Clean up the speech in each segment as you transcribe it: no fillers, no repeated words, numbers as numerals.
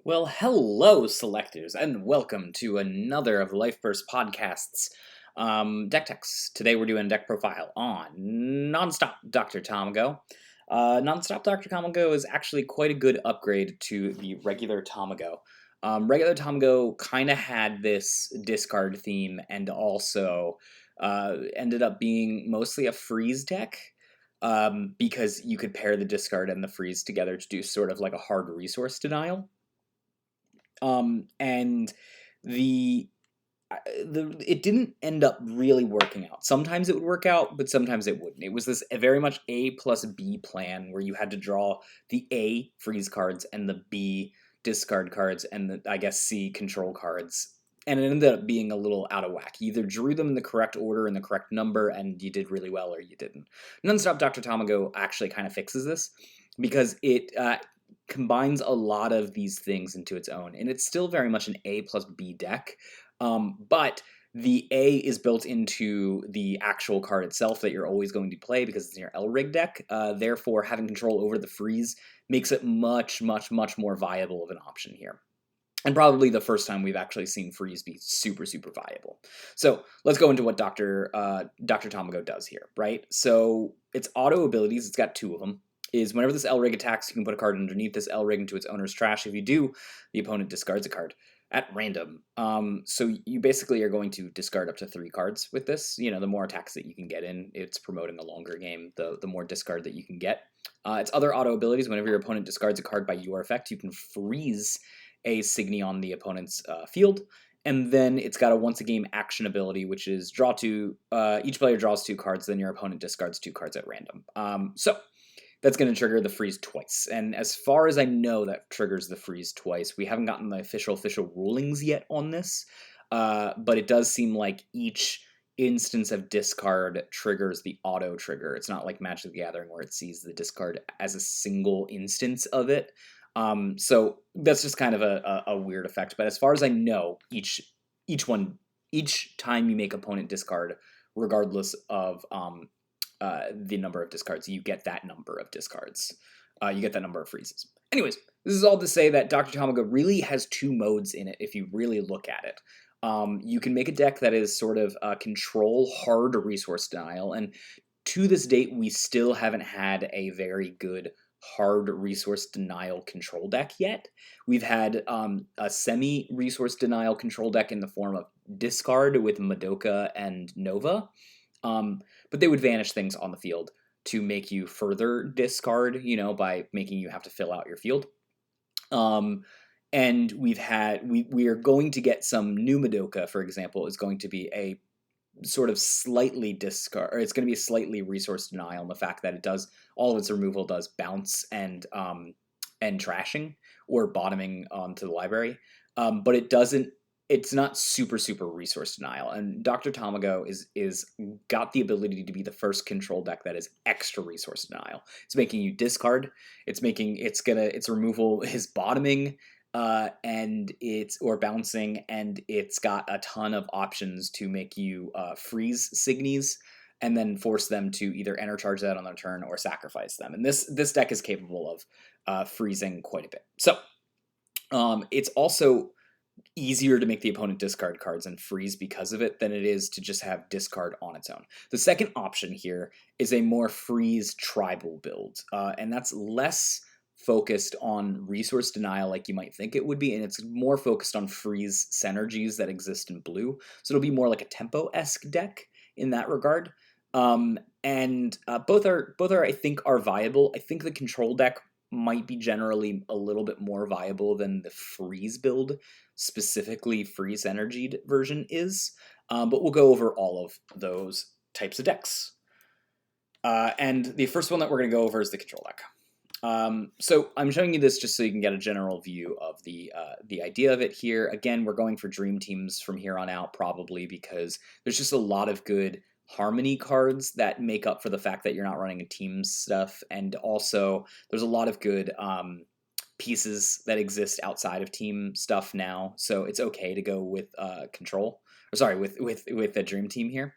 Well, hello, selectors, and welcome to another of Lifeburst Podcast's Deck Techs. Today we're doing a deck profile on Nonstop Dr. Tamago. Nonstop Dr. Tamago is actually quite a good upgrade to the regular Tamago. Regular Tamago kind of had this discard theme and also ended up being mostly a freeze deck. Because you could pair the discard and the freeze together to do sort of like a hard resource denial. And the it didn't end up really working out. Sometimes it would work out, but sometimes it wouldn't. It was this very much A plus B plan where you had to draw the A freeze cards and the B discard cards and the, I guess, C control cards. And it ended up being a little out of whack. You either drew them in the correct order and the correct number and you did really well, or you didn't. Nonstop Dr. Tamago actually kind of fixes this because it combines a lot of these things into its own, and it's still very much an A plus B deck, but the A is built into the actual card itself that you're always going to play because it's in your L-Rig deck. Therefore, having control over the freeze makes it much, much, much more viable of an option here. And probably the first time we've actually seen freeze be super, super viable. So let's go into what Dr. Tamago does here, right? So its auto abilities, it's got two of them, is whenever this L-Rig attacks, you can put a card underneath this L-Rig into its owner's trash. If you do, the opponent discards a card at random. So you basically are going to discard up to 3 cards with this. You know, the more attacks that you can get in, it's promoting a longer game, the more discard that you can get. Its other auto abilities, whenever your opponent discards a card by your effect, you can freeze a Signy on the opponent's field. And then it's got a once a game action ability, which is draw 2, each player draws 2 cards, then your opponent discards 2 cards at random. So that's going to trigger the freeze twice. And as far as I know, that triggers the freeze twice. We haven't gotten the official rulings yet on this, but it does seem like each instance of discard triggers the auto trigger. It's not like Magic the Gathering where it sees the discard as a single instance of it. So that's just kind of a weird effect. But as far as I know, each time you make opponent discard, regardless of the number of discards, you get that number of discards. You get that number of freezes. Anyways, this is all to say that Dr. Tamago really has 2 modes in it if you really look at it. You can make a deck that is sort of control hard resource denial, and to this date, we still haven't had a very good hard resource denial control deck yet. We've had a semi-resource denial control deck in the form of discard with Madoka and Nova. But they would vanish things on the field to make you further discard, by making you have to fill out your field. And we are going to get some new Madoka, for example, is going to be a sort of slightly discard, or it's going to be a slightly resource denial in the fact that it does, all of its removal does bounce and trashing or bottoming onto the library. But it's not super resource denial, and Dr. Tamago is got the ability to be the first control deck that is extra resource denial. It's making you discard. Its removal is bottoming, and it's or bouncing, and it's got a ton of options to make you freeze Signies and then force them to either enter charge that on their turn or sacrifice them. And this deck is capable of freezing quite a bit. So it's also easier to make the opponent discard cards and freeze because of it than it is to just have discard on its own. The second option here is a more freeze tribal build, and that's less focused on resource denial like you might think it would be, and it's more focused on freeze synergies that exist in blue. So it'll be more like a tempo-esque deck in that regard. And both are I think are viable. I think the control deck might be generally a little bit more viable than the freeze build, specifically freeze energied version is, but we'll go over all of those types of decks. And the first one that we're going to go over is the control deck. So I'm showing you this just so you can get a general view of the idea of it here. Again, we're going for dream teams from here on out, probably because there's just a lot of good harmony cards that make up for the fact that you're not running a team stuff, and also there's a lot of good pieces that exist outside of team stuff now, so it's okay to go with control, or sorry, with a dream team here.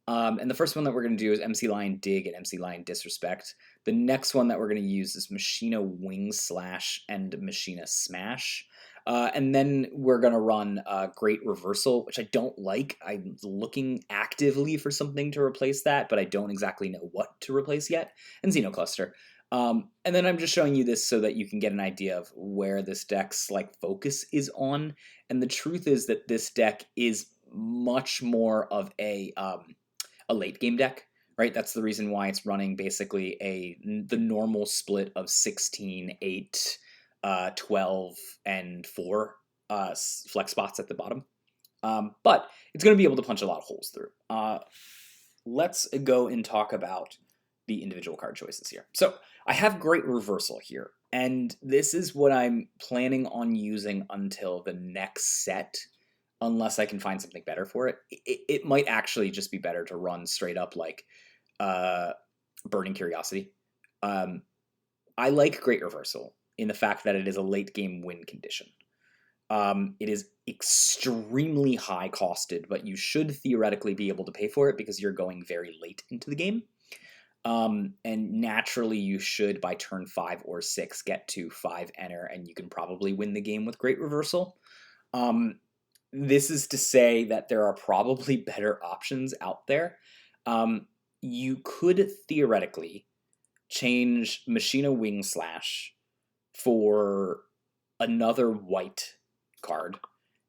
And the first one that we're going to do is MC Lion Dig and MC Lion Disrespect. The next one that we're going to use is Machina Wing Slash and Machina Smash. And then we're going to run Great Reversal, which I don't like. I'm looking actively for something to replace that, but I don't exactly know what to replace yet. And Xenocluster. And then I'm just showing you this so that you can get an idea of where this deck's like focus is on. And the truth is that this deck is much more of a late game deck, right? That's the reason why it's running basically the normal split of 16, 8, 12, and 4 flex spots at the bottom. But it's going to be able to punch a lot of holes through. Let's go and talk about the individual card choices here. So I have Great Reversal here, and this is what I'm planning on using until the next set, unless I can find something better for it. It might actually just be better to run straight up like Burning Curiosity. I like Great Reversal in the fact that it is a late game win condition. It is extremely high costed, but you should theoretically be able to pay for it because you're going very late into the game. And naturally you should by turn 5 or 6 get to 5 enter, and you can probably win the game with Great Reversal. This is to say that there are probably better options out there. You could theoretically change Machina Wing Slash for another white card,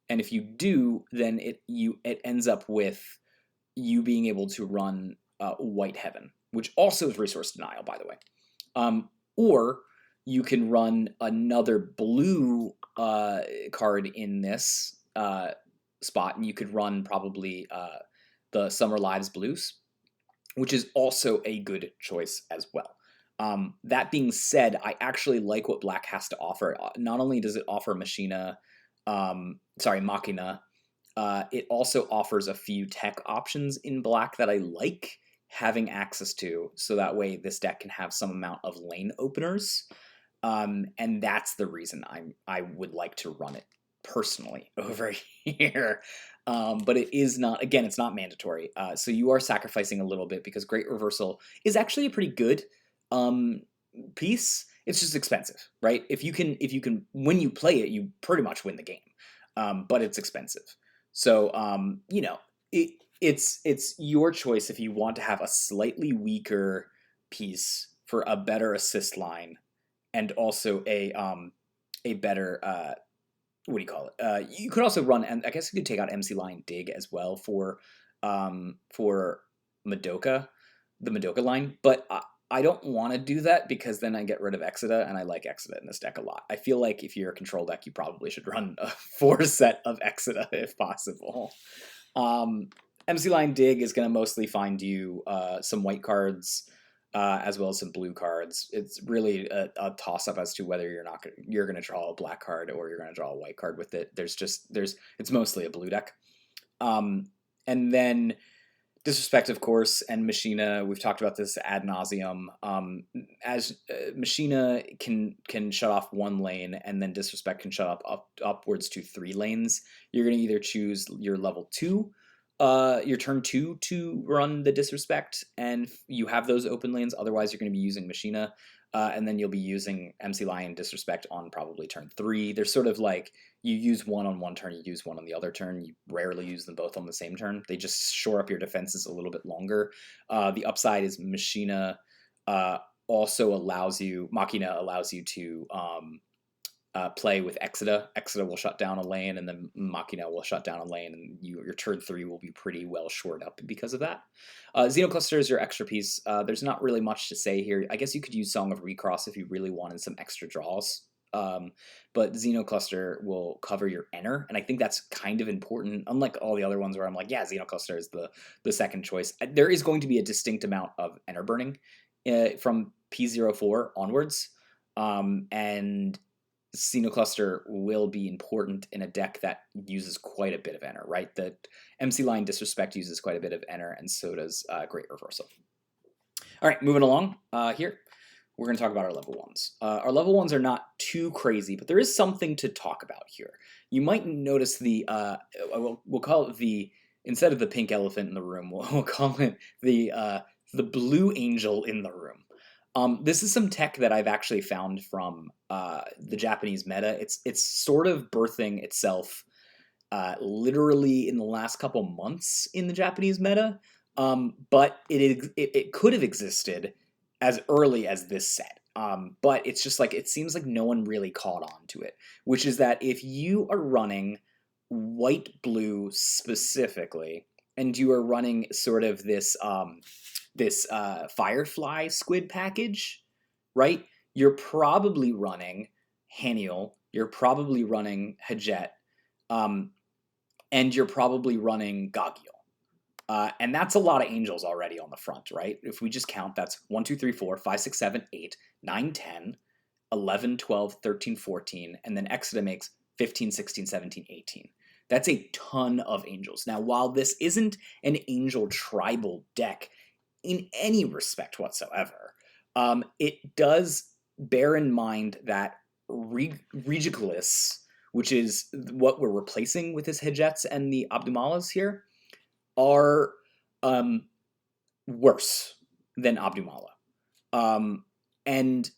and if you do, then it ends up with you being able to run White Heaven, which also is resource denial, by the way. Or you can run another blue card in this spot, and you could run probably the Summer Lives Blues, which is also a good choice as well. That being said, I actually like what black has to offer. Not only does it offer Machina, Machina, it also offers a few tech options in black that I like having access to, so that way this deck can have some amount of lane openers. And that's the reason I would like to run it personally over here. But it is not, again, it's not mandatory. So you are sacrificing a little bit because Great Reversal is actually a pretty good piece. It's just expensive, right? If you can, when you play it, you pretty much win the game. But it's expensive. So, you know, it's your choice if you want to have a slightly weaker piece for a better assist line and also a better what do you call it? You could also run, and I guess you could take out MC Lion Dig as well for Madoka, the Madoka line, but I don't want to do that because then I get rid of Exida, and I like Exida in this deck a lot. I feel like if you're a control deck, you probably should run a 4 set of Exida if possible. MC Lion Dig is going to mostly find you some white cards as well as some blue cards. It's really a toss-up as to whether you're going to draw a black card or you're going to draw a white card with it. It's mostly a blue deck. And then Disrespect, of course, and Machina, we've talked about this ad nauseum. As Machina can shut off 1 lane, and then Disrespect can shut upwards to 3 lanes. You're going to either choose your level 2, your turn 2 to run the Disrespect, and you have those open lanes. Otherwise, you're going to be using Machina, and then you'll be using MC Lion Disrespect on probably turn 3. They're sort of like, you use one on one turn, you use one on the other turn. You rarely use them both on the same turn. They just shore up your defenses a little bit longer. The upside is Machina also allows you to play with Exida. Exida will shut down a lane, and then Machina will shut down a lane, and your turn 3 will be pretty well shored up because of that. Xenocluster is your extra piece. There's not really much to say here. I guess you could use Song of Recross if you really wanted some extra draws. But Xenocluster will cover your enter, and I think that's kind of important, unlike all the other ones where I'm like, yeah, Xenocluster is the second choice. There is going to be a distinct amount of enter burning from P04 onwards, and Xenocluster will be important in a deck that uses quite a bit of enter, right? The MC Lion Disrespect uses quite a bit of enter, and so does Great Reversal. All right, moving along here. We're going to talk about our level 1s. Our level 1s are not too crazy, but there is something to talk about here. You might notice the, we'll call it the instead of the pink elephant in the room, we'll call it the blue angel in the room. This is some tech that I've actually found from the Japanese meta. It's sort of birthing itself literally in the last couple months in the Japanese meta, but it could have existed as early as this set. But it's just like it seems like no one really caught on to it, which is that if you are running white blue specifically, and you are running sort of this Firefly squid package, right? You're probably running Haniel, you're probably running Hajet, and you're probably running Gagiel. And that's a lot of angels already on the front, right? If we just count, that's 1, 2, 3, 4, 5, 6, 7, 8, 9, 10, 11, 12, 13, 14, and then Exeter makes 15, 16, 17, 18. That's a ton of angels. Now, while this isn't an angel tribal deck in any respect whatsoever, it does bear in mind that Regicalis, which is what we're replacing with his Hejets and the Abdumalas here, are worse than Abdumala. And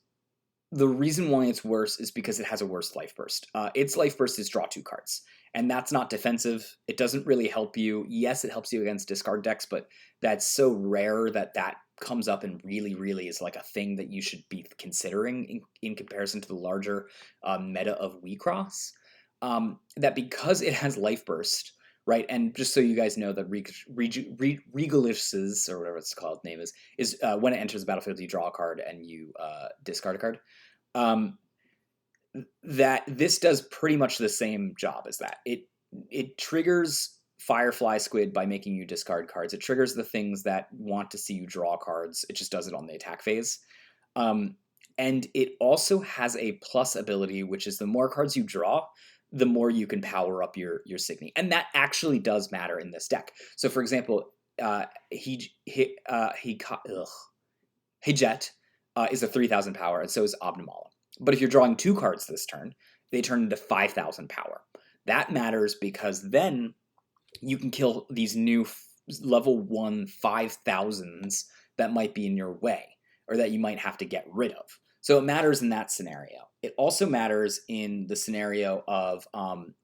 the reason why it's worse is because it has a worse life burst. Its life burst is draw 2 cards, and that's not defensive. It doesn't really help you. Yes, it helps you against discard decks, but that's so rare that comes up and really is like a thing that you should be considering in comparison to the larger meta of Wixoss. That because it has life burst, right? And just so you guys know, that Regalish's, or whatever it's called, name is when it enters the battlefield, you draw a card and you discard a card. That this does pretty much the same job as that. It triggers Firefly Squid by making you discard cards. It triggers the things that want to see you draw cards. It just does it on the attack phase. And it also has a plus ability, which is the more cards you draw, the more you can power up your Signy. And that actually does matter in this deck. So for example, Hijet is a 3,000 power, and so is Obnumala. But if you're drawing 2 cards this turn, they turn into 5,000 power. That matters because then you can kill these new level 1 5,000s that might be in your way, or that you might have to get rid of. So it matters in that scenario. It also matters in the scenario of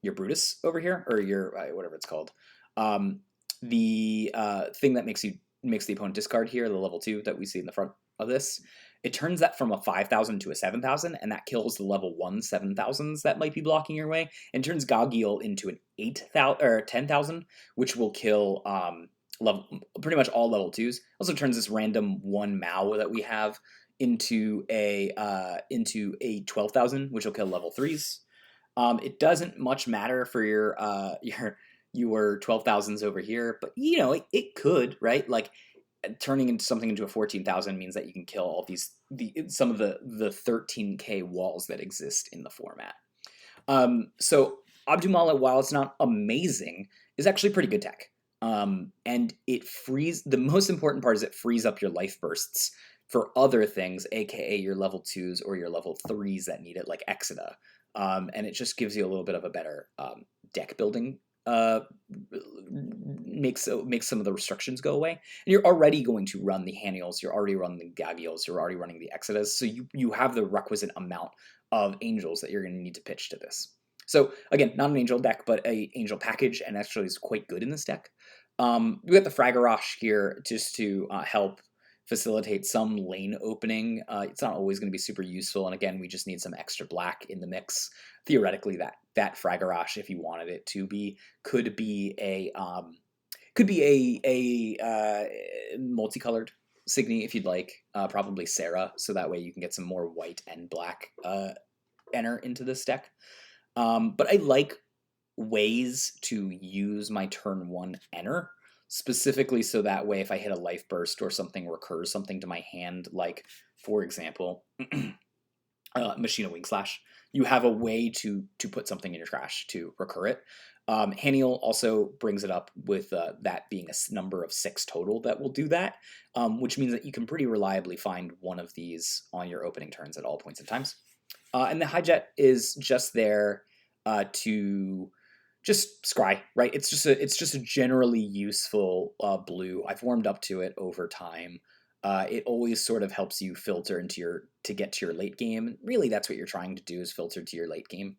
your Brutus over here, or your whatever it's called. The thing that makes the opponent discard here, the level 2 that we see in the front of this. It turns that from a 5,000 to a 7,000, and that kills the level 1 7,000s that might be blocking your way, and turns Gagiel into an 8,000 or 10,000, which will kill pretty much all level 2s. Also turns this random 1 Mao that we have into a 12,000, which will kill level 3s. It doesn't much matter for your 12,000s over here, but it could, right? Like, turning something into a 14,000 means that you can kill all some of the 13k walls that exist in the format. So Abdumala, while it's not amazing, is actually pretty good tech. And it frees. The most important part is it frees up your life bursts for other things, aka your level 2s or your level 3s that need it, like Exeter. And it just gives you a little bit of a better deck building. Makes some of the restrictions go away. And you're already going to run the Haniels, you're already running the Gagiels, you're already running the Exetas, so you have the requisite amount of angels that you're going to need to pitch to this. So again, not an angel deck, but a angel package, and actually is quite good in this deck. We got the Fragarash here just to help facilitate some lane opening. It's not always going to be super useful, and again, we just need some extra black in the mix. Theoretically, that Fragarash, if you wanted it to be, could be a multicolored Signy if you'd like, probably Sarah, so that way you can get some more white and black enter into this deck. But I like ways to use my turn 1 enter, specifically so that way if I hit a life burst or something recurs something to my hand, like, for example, Machina Wing Slash, you have a way to put something in your trash to recur it. Haniel also brings it up with that being a number of 6 total that will do that, which means that you can pretty reliably find one of these on your opening turns at all points in times. And the Hijet is just there to just scry, right? It's just a generally useful blue. I've warmed up to it over time. It always sort of helps you filter to get to your late game. Really, that's what you're trying to do, is filter to your late game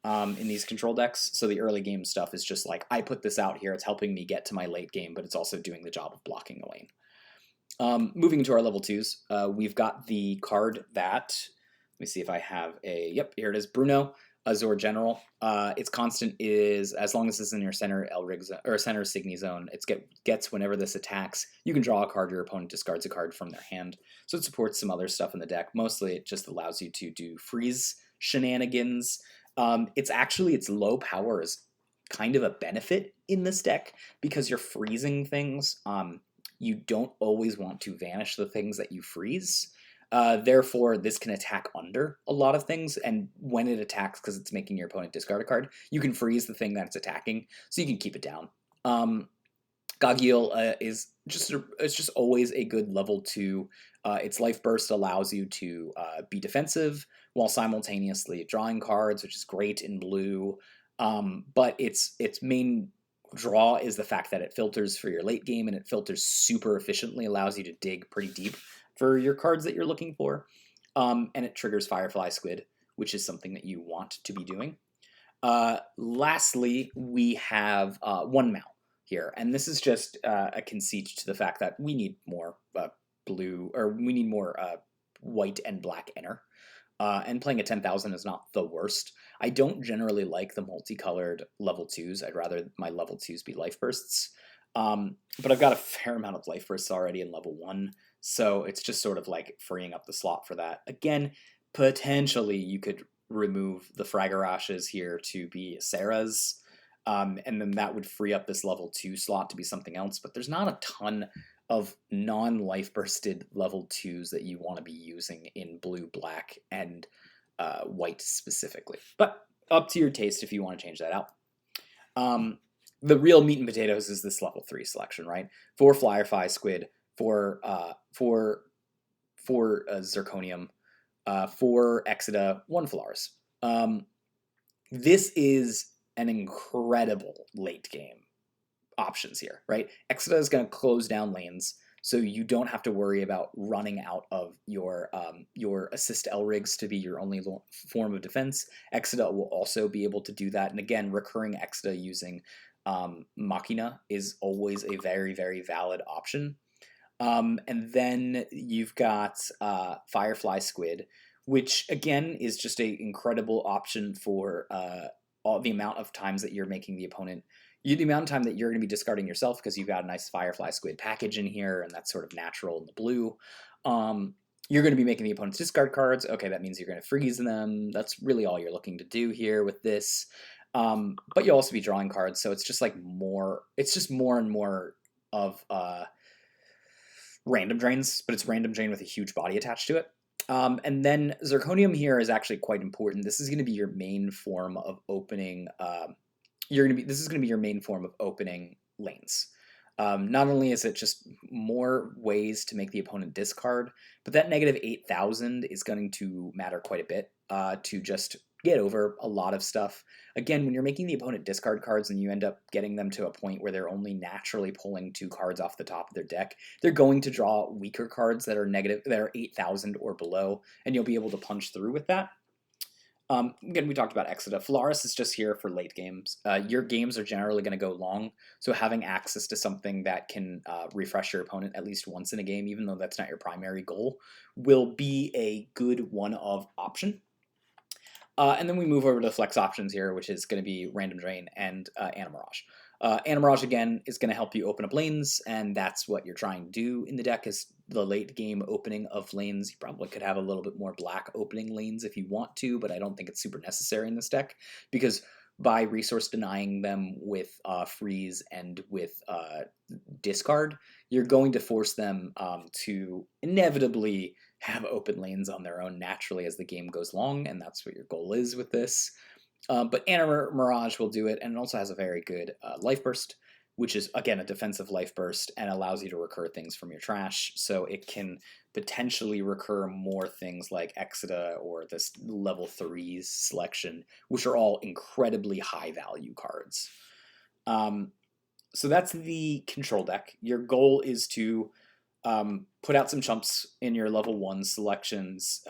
in these control decks. So the early game stuff is just like, I put this out here, it's helping me get to my late game, but it's also doing the job of blocking the lane. Moving into our level 2s, we've got the card that, let me see if I have yep, here it is, Bruno, Azor General. Its constant is, as long as it's in your center Elrig or center Signy zone, it gets whenever this attacks, you can draw a card, your opponent discards a card from their hand. So it supports some other stuff in the deck. Mostly it just allows you to do freeze shenanigans. Its low power is kind of a benefit in this deck because you're freezing things. You don't always want to vanish the things that you freeze. Therefore, this can attack under a lot of things, and when it attacks, because it's making your opponent discard a card, you can freeze the thing that it's attacking, so you can keep it down. Gagil is just always a good level 2. Its life burst allows you to be defensive while simultaneously drawing cards, which is great in blue. But its main draw is the fact that it filters for your late game, and it filters super efficiently, allows you to dig pretty deep for your cards that you're looking for. And it triggers Firefly Squid, which is something that you want to be doing. Lastly, we have one Mal here, and this is just a conceit to the fact that we need more white and black enter. And playing a 10,000 is not the worst. I don't generally like the multicolored level 2s. I'd rather my level 2s be life bursts. But I've got a fair amount of life bursts already in level 1, so it's just sort of like freeing up the slot for that. Again, potentially you could remove the Fragarages here to be Sarah's, and then that would free up this level 2 slot to be something else, but there's not a ton of non-life bursted level 2s that you want to be using in blue, black, and white specifically. But up to your taste if you want to change that out. The real meat and potatoes is this level 3 selection, right? 4 Firefly Squid, 4 Zirconium, 4 Exida, 1 Flowers. This is an incredible late game options here, right? Exida is going to close down lanes, so you don't have to worry about running out of your assist Elrigs to be your only form of defense. Exida will also be able to do that, and again, recurring Exida using Machina is always a very, very valid option. And then you've got Firefly Squid, which again is just an incredible option for all the amount of times that you're making the opponent, the amount of time that you're going to be discarding yourself, because you've got a nice Firefly Squid package in here, and that's sort of natural in the blue. You're going to be making the opponent's discard cards. Okay, that means you're going to freeze them. That's really all you're looking to do here with this. But you'll also be drawing cards, so it's just like it's just more and more of random drains, but it's random drain with a huge body attached to it. And then Zirconium here is actually quite important. This is going to be your main form of opening. This is going to be your main form of opening lanes. Not only is it just more ways to make the opponent discard, but that negative 8,000 is going to matter quite a bit to just get over a lot of stuff. Again, when you're making the opponent discard cards and you end up getting them to a point where they're only naturally pulling 2 cards off the top of their deck, they're going to draw weaker cards that are 8,000 or below, and you'll be able to punch through with that. Again, we talked about Exida. Phalaris is just here for late games. Your games are generally going to go long, so having access to something that can refresh your opponent at least once in a game, even though that's not your primary goal, will be a good one-of option. And then we move over to the flex options here, which is going to be Random Drain and Anamirage. Anamirage, again, is going to help you open up lanes, and that's what you're trying to do in the deck, is the late game opening of lanes. You probably could have a little bit more black opening lanes if you want to, but I don't think it's super necessary in this deck, because by resource denying them with freeze and with discard, you're going to force them to inevitably have open lanes on their own naturally as the game goes long, and that's what your goal is with this. But Anamirage will do it, and it also has a very good life burst. which is, again, a defensive life burst and allows you to recur things from your trash. So it can potentially recur more things like Exida or this level 3's selection, which are all incredibly high value cards. So that's the control deck. Your goal is to put out some chumps in your level 1 selections,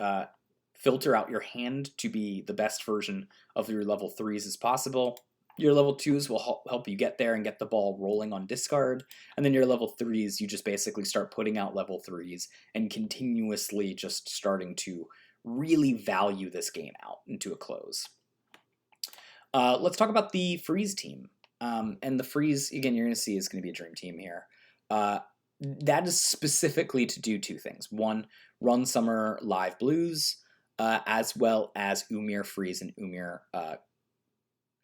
filter out your hand to be the best version of your level 3s as possible. Your level 2s will help you get there and get the ball rolling on discard. And then your level 3s, you just basically start putting out level 3s and continuously just starting to really value this game out into a close. Let's talk about the freeze team. And the freeze, again, you're going to see is going to be a dream team here. That is specifically to do 2 things. One, run Summer Live Blues, as well as Umir Freeze and Umir.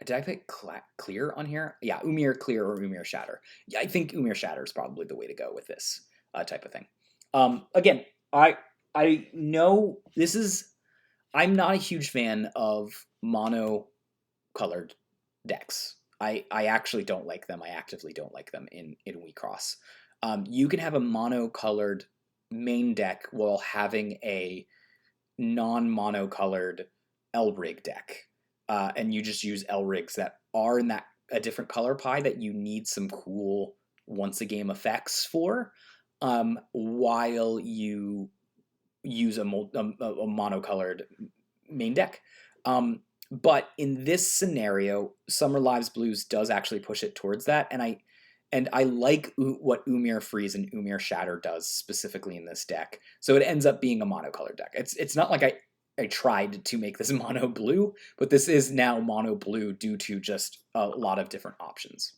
Did I put Clear on here? Yeah, Umir Clear or Umir Shatter. Yeah, I think Umir Shatter is probably the way to go with this type of thing. Again, I know this is. I'm not a huge fan of mono-colored decks. I actually don't like them. I actively don't like them in Wixoss. You can have a mono-colored main deck while having a non-mono-colored Elrig deck. And you just use Elrigs that are in a different color pie that you need some cool once-a-game effects for, while you use a monocolored main deck. But in this scenario, Summer Lives Blues does actually push it towards that, and I like what Umir Freeze and Umir Shatter does specifically in this deck. So it ends up being a monocolored deck. It's not like I tried to make this mono blue, but this is now mono blue due to just a lot of different options.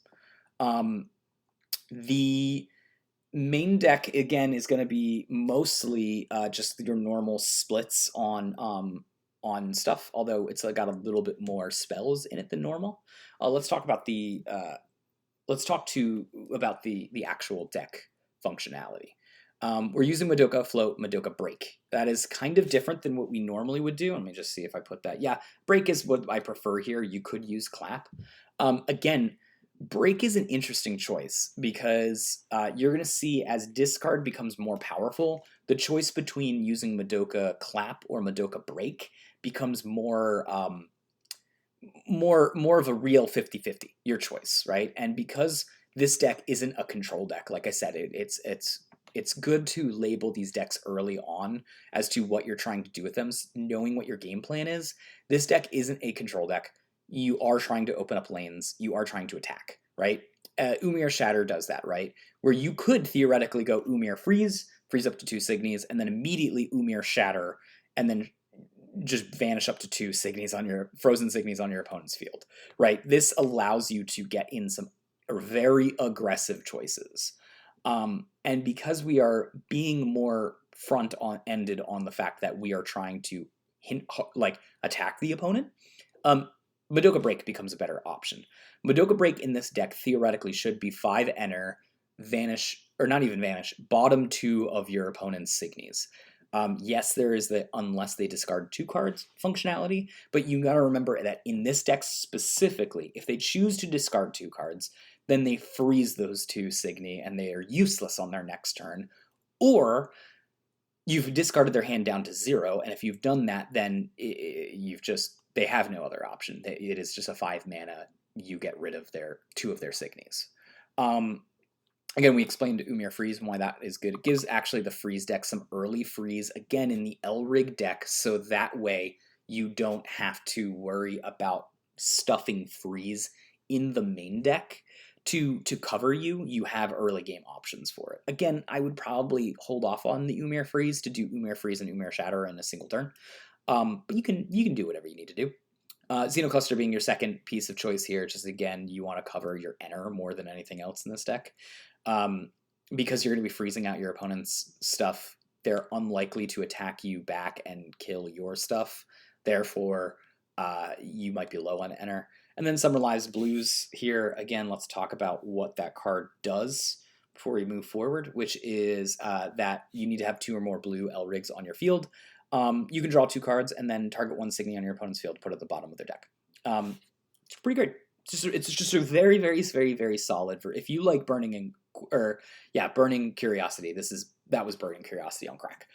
The main deck, again, is going to be mostly just your normal splits on stuff, although it's got a little bit more spells in it than normal. Let's talk about the actual deck functionality. We're using Madoka Float, Madoka Break. That is kind of different than what we normally would do. Let me just see if I put that. Yeah, Break is what I prefer here. You could use Clap. Again, Break is an interesting choice because you're going to see as discard becomes more powerful, the choice between using Madoka Clap or Madoka Break becomes more of a real 50-50, your choice, right? And because this deck isn't a control deck, like I said, it's good to label these decks early on as to what you're trying to do with them, knowing what your game plan is. This deck isn't a control deck. You are trying to open up lanes. You are trying to attack, right? Umir Shatter does that, right? Where you could theoretically go Umir Freeze up to 2 Signies, and then immediately Umir Shatter, and then just vanish up to 2 Signies on your frozen Signies on your opponent's field, right? This allows you to get in some very aggressive choices. And because we are being more front-ended on the fact that we are trying to attack the opponent, Madoka Break becomes a better option. Madoka Break in this deck theoretically should be 5 enter, vanish, or not even vanish, bottom 2 of your opponent's Signies. Yes, there is the unless they discard 2 cards functionality, but you gotta remember that in this deck specifically, if they choose to discard 2 cards, then they freeze those 2 Signy and they are useless on their next turn. Or you've discarded their hand down to 0, and if you've done that, then they have no other option. It is just a 5 mana. You get rid of 2 of their Signies. Again, we explained Umir Freeze and why that is good. It gives actually the Freeze deck some early freeze, again, in the Elrig deck, so that way you don't have to worry about stuffing Freeze in the main deck to cover you. You have early game options for it. Again, I would probably hold off on the Umir Freeze to do Umir Freeze and Umir Shatter in a single turn. But you can do whatever you need to do. Xenocluster being your second piece of choice here, just again, you want to cover your enter more than anything else in this deck. Because you're going to be freezing out your opponent's stuff, they're unlikely to attack you back and kill your stuff. Therefore, you might be low on enter. And then Summer Lives Blues here, again, let's talk about what that card does before we move forward, which is that you need to have 2 or more blue Elrigs on your field. You can draw 2 cards and then target 1 Signy on your opponent's field, put it at the bottom of their deck. It's pretty great. it's just a very, very, very, very solid for if you like burning curiosity. That was burning curiosity on crack.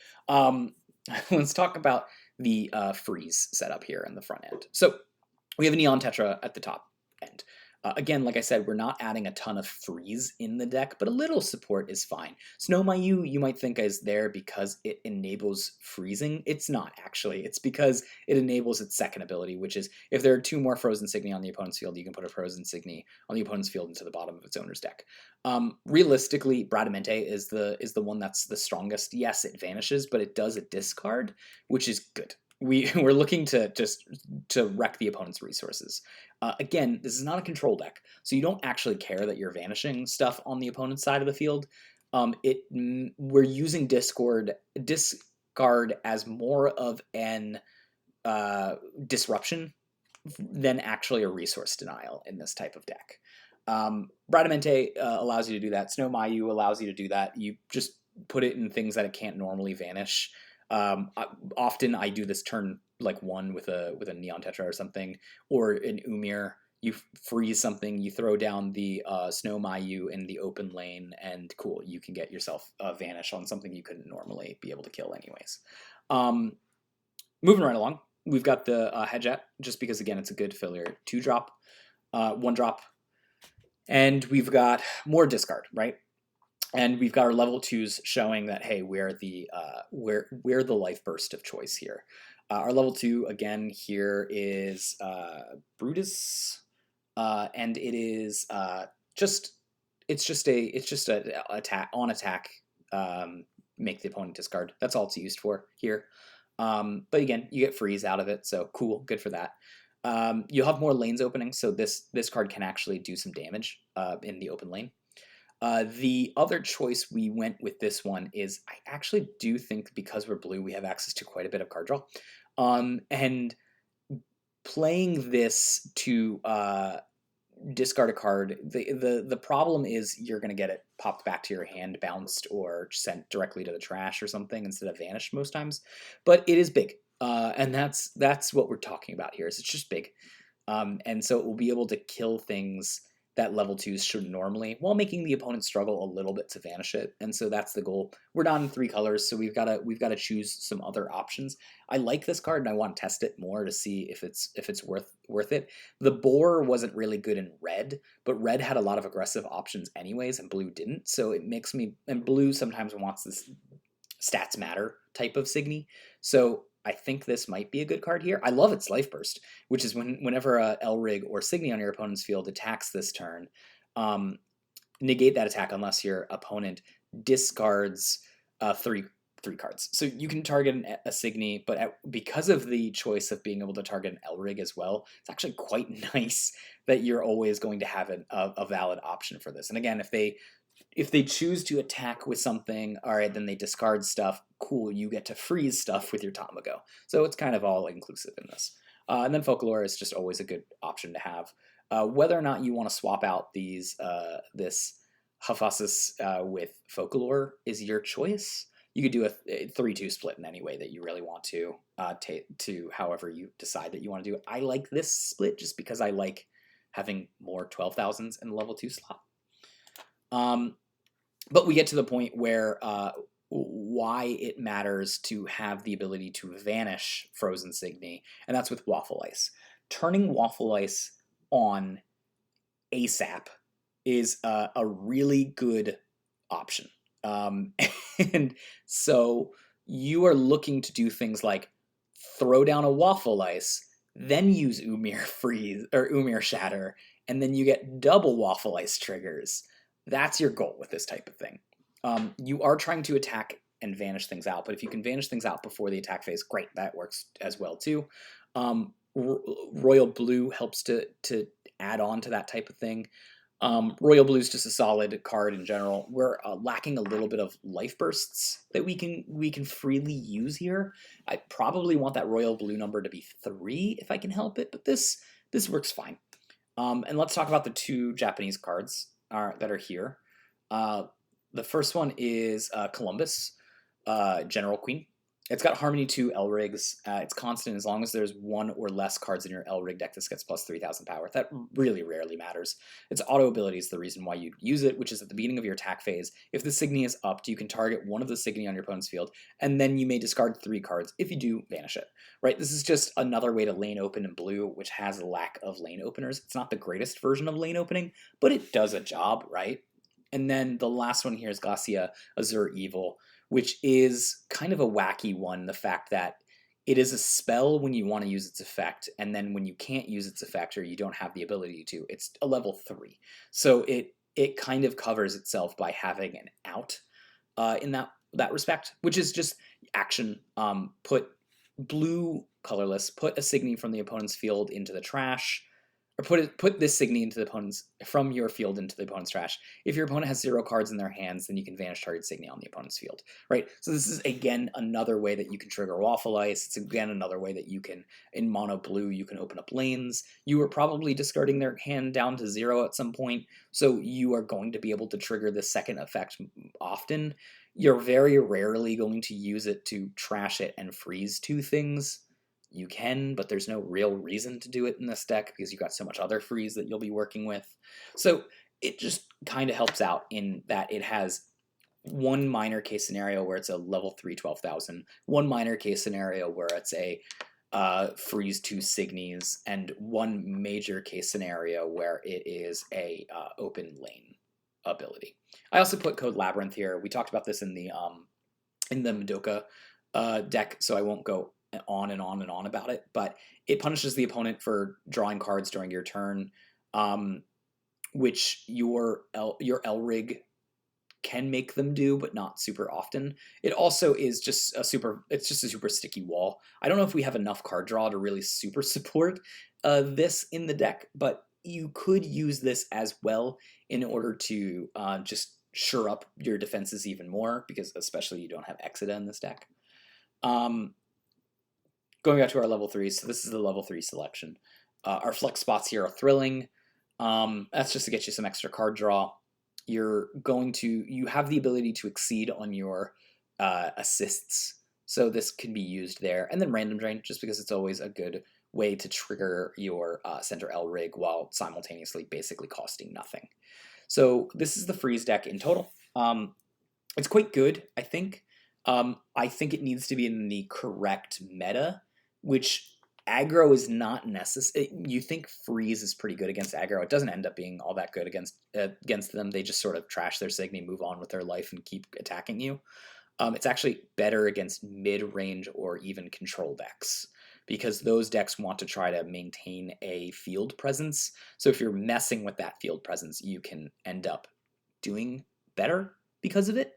Let's talk about the freeze setup here in the front end. So we have a Neon Tetra at the top end. Again, like I said, we're not adding a ton of freeze in the deck, but a little support is fine. Snow Mayu, you might think is there because it enables freezing. It's not, actually. It's because it enables its second ability, which is if there are 2 more Frozen Signy on the opponent's field, you can put a Frozen Signy on the opponent's field into the bottom of its owner's deck. Realistically, Bradamante is the one that's the strongest. Yes, it vanishes, but it does a discard, which is good. We're looking to wreck the opponent's resources. Again, this is not a control deck, so you don't actually care that you're vanishing stuff on the opponent's side of the field. We're using discard as more of an disruption than actually a resource denial in this type of deck. Bradamante allows you to do that. Snow Mayu allows you to do that. You just put it in things that it can't normally vanish. Often I do this turn like 1 with a Neon Tetra or something, or an Umir. You freeze something, you throw down the Snow Mayu in the open lane, and cool, you can get yourself a vanish on something you couldn't normally be able to kill anyways. Moving right along, we've got the Hedjet, just because again it's a good filler 2-drop, 1-drop, and we've got more discard, right? And we've got our level 2s showing that, hey, we're the life burst of choice here. Our level 2 again here is Brutus, and it is just a attack, make the opponent discard. That's all it's used for here. But again, you get freeze out of it, so cool, good for that. You'll have more lanes opening, so this card can actually do some damage in the open lane. The other choice we went with this one is I actually do think because we're blue, we have access to quite a bit of card draw. And playing this to discard a card, the problem is you're going to get it popped back to your hand, bounced, or sent directly to the trash or something instead of vanished most times. But it is big, and that's what we're talking about here. Is it's just big, and so it will be able to kill things that level 2s shouldn't normally, while making the opponent struggle a little bit to vanish it. And so that's the goal. We're not in 3 colors, so we've got to choose some other options. I like this card and I want to test it more to see if it's worth it. The boar wasn't really good in red, but red had a lot of aggressive options anyways, and blue didn't. So it makes me, and blue sometimes wants this stats matter type of Signy. So I think this might be a good card here. I love its Life Burst, which is whenever a Elrig or Signy on your opponent's field attacks this turn, negate that attack unless your opponent discards 3 cards. So you can target a Signy, but because of the choice of being able to target an Elrig as well, it's actually quite nice that you're always going to have a valid option for this. And again, if they choose to attack with something, all right, then they discard stuff. Cool, you get to freeze stuff with your Tamago. So it's kind of all inclusive in this. And then Folklore is just always a good option to have. Whether or not you want to swap out this Hephaestus with Folklore is your choice. You could do a 3-2 split in any way that you really want to however you decide that you want to do it. I like this split just because I like having more 12,000s in the level 2 slot. But we get to the point where why it matters to have the ability to vanish Frozen Signy, and that's with Waffle Ice. Turning Waffle Ice on ASAP is a really good option. And so you are looking to do things like throw down a Waffle Ice, then use Umir Freeze or Umir Shatter, and then you get double Waffle Ice triggers. That's your goal with this type of thing. You are trying to attack and vanish things out, but if you can vanish things out before the attack phase, great, that works as well too. Royal Blue helps to add on to that type of thing. Royal Blue is just a solid card in general. We're lacking a little bit of life bursts that we can freely use here. I probably want that Royal Blue number to be 3 if I can help it, but this works fine. And let's talk about the 2 Japanese cards that are here. The first one is Columbus, General Queen. It's got Harmony 2 Elrigs. It's constant as long as there's one or less cards in your Elrig deck. This gets plus 3,000 power. That really rarely matters. Its auto ability is the reason why you use it, which is at the beginning of your attack phase. If the Signy is upped, you can target one of the Signy on your opponent's field, and then you may discard 3 cards. If you do, banish it. Right? This is just another way to lane open in blue, which has a lack of lane openers. It's not the greatest version of lane opening, but it does a job, right? And then the last one here is Glacia Azure Evil, which is kind of a wacky one. The fact that it is a spell when you want to use its effect, and then when you can't use its effect or you don't have the ability to, it's a level 3. So it kind of covers itself by having an out in that respect, which is just action. Put blue colorless, put a Signy from the opponent's field into the trash, or put this Signy into the opponent's from your field into the opponent's trash. If your opponent has 0 cards in their hands, then you can vanish target Signy on the opponent's field, right? So this is again another way that you can trigger Waffle Ice. It's again another way that you can, in mono blue, you can open up lanes. You are probably discarding their hand down to 0 at some point, so you are going to be able to trigger the second effect often. You're very rarely going to use it to trash it and freeze 2 things. You can, but there's no real reason to do it in this deck because you've got so much other freeze that you'll be working with. So it just kind of helps out in that it has one minor case scenario where it's a level 3 12,000, one minor case scenario where it's a freeze 2 Signies, and one major case scenario where it is a open lane ability. I also put Code Labyrinth here. We talked about this in the Madoka deck, so I won't go on and on and on about it, but it punishes the opponent for drawing cards during your turn, which your Elrig can make them do, but not super often. It also is just a super sticky wall. I don't know if we have enough card draw to really super support this in the deck, but you could use this as well in order to just shore up your defenses even more, because especially you don't have Exida in this deck. Going back to our level 3s, so this is the level 3 selection. Our flex spots here are thrilling. That's just to get you some extra card draw. You have the ability to exceed on your assists, so this can be used there. And then random drain, just because it's always a good way to trigger your center Elrig while simultaneously basically costing nothing. So this is the freeze deck in total. It's quite good, I think. I think it needs to be in the correct meta, which aggro is not necessary. You think freeze is pretty good against aggro. It doesn't end up being all that good against them. They just sort of trash their Signy, move on with their life, and keep attacking you. It's actually better against mid-range or even control decks, because those decks want to try to maintain a field presence. So if you're messing with that field presence, you can end up doing better because of it.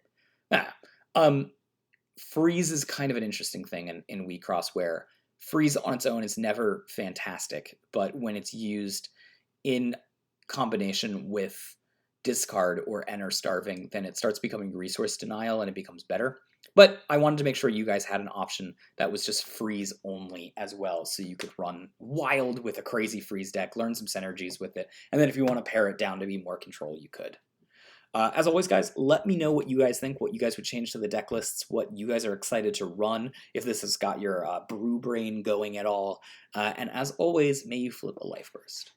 Freeze is kind of an interesting thing in Wixoss, where freeze on its own is never fantastic, but when it's used in combination with discard or enter starving, then it starts becoming resource denial and it becomes better. But I wanted to make sure you guys had an option that was just freeze only as well, so you could run wild with a crazy freeze deck, learn some synergies with it, and then if you want to pare it down to be more control, you could. As always, guys, let me know what you guys think, what you guys would change to the deck lists, what you guys are excited to run, if this has got your brew brain going at all. And as always, may you flip a life burst.